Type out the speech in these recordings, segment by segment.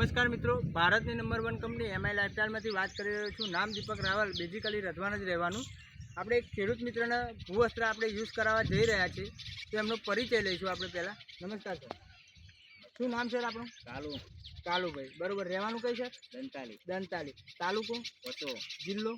નમસ્કાર મિત્રો, ભારતની નંબર 1 કંપની એમઆઈ લાઇફસ્ટાઇલમાંથી વાત કરી રહ્યો છું। નામ દીપક રાવલ, બેઝિકલી રધવાના જ રહેવાનું। આપણે એક ખેડૂત મિત્રના ભૂવસ્ત્ર આપણે યુઝ કરાવવા જઈ રહ્યા છીએ, તો એમનો પરિચય લઈશું આપણે પહેલાં। નમસ્કાર સર, શું નામ સર આપણું? કાલુભાઈ, બરોબર। રહેવાનું કઈ સર? દંતાલી। તાલુકો? જિલ્લો?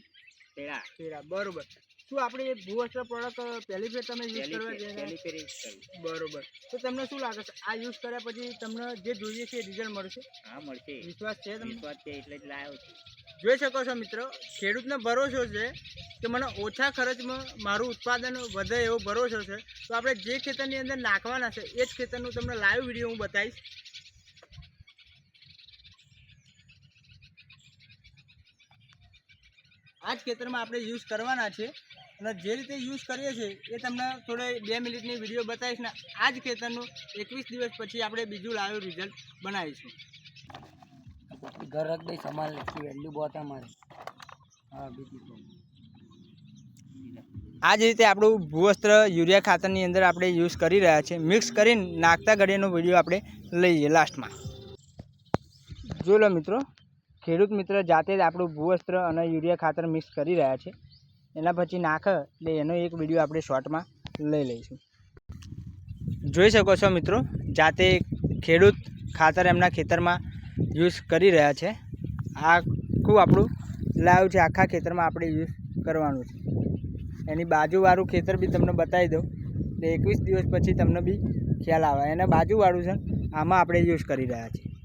ખેડા, બરોબર। શું આપણે ભૂવસ્ત્ર પ્રોડક્ટ પહેલી ફેર તમે યુઝ કરવા જઈ રહ્યા? બરોબર। તો તમને શું લાગે છે આ યુઝ કર્યા પછી તમને જે જોઈએ છે રિઝલ્ટ મળશે? હા, મળશે। વિશ્વાસ છે તમને? વિશ્વાસ છે એટલે જ લાવ્યો છું। જોઈ શકો છો મિત્રો, ખેડૂતને ભરોસો છે કે મને ઓછા ખર્ચમાં મારું ઉત્પાદન વધે એવો ભરોસો છે। તો આપણે જે ખેતરની અંદર નાખવાના છે એ જ ખેતરનું તમને લાઈવ વિડીયો હું બતાવીશ। આ જ ખેતરમાં આપણે યુઝ કરવાના છે અને જે રીતે યુઝ કરીએ છીએ એ તમને થોડે 2 મિનિટની વિડીયો બતાવીશ ને આ જ ખેતરનું 21 દિવસ પછી આપણે બીજું લાઈવ રિઝલ્ટ બનાવીશું। घर रख दे संभाल इसकी वैल्यू बहुत है हमारे। हाँ बीजी આ જ રીતે આપણું ભૂવસ્ત્ર યુરિયા ખાતરની અંદર આપણે યુઝ કરી રહ્યા છીએ। મિક્સ કરીને નાખતા ઘડીનો વિડીયો આપણે લઈએ લાસ્ટમાં। જોઈ લો મિત્રો, ખેડૂત મિત્ર જાતે જ આપણું ભૂવસ્ત્ર અને યુરિયા ખાતર મિક્સ કરી રહ્યા છે। એના પછી નાખે એટલે એનો એક વિડીયો આપણે શોર્ટમાં લઈ લઈશું। જોઈ શકો છો મિત્રો, જાતે ખેડૂત ખાતર એમના ખેતરમાં યુઝ કરી રહ્યા છે। આખું આપણું લાઈવ છે, આખા ખેતરમાં આપણે યુઝ કરવાનું છે। એની બાજુવાળું ખેતર બી તમને બતાવી દઉં એટલે 21 દિવસ પછી તમને બી ખ્યાલ આવે। એના બાજુવાળું છે, આમાં આપણે યુઝ કરી રહ્યા છીએ।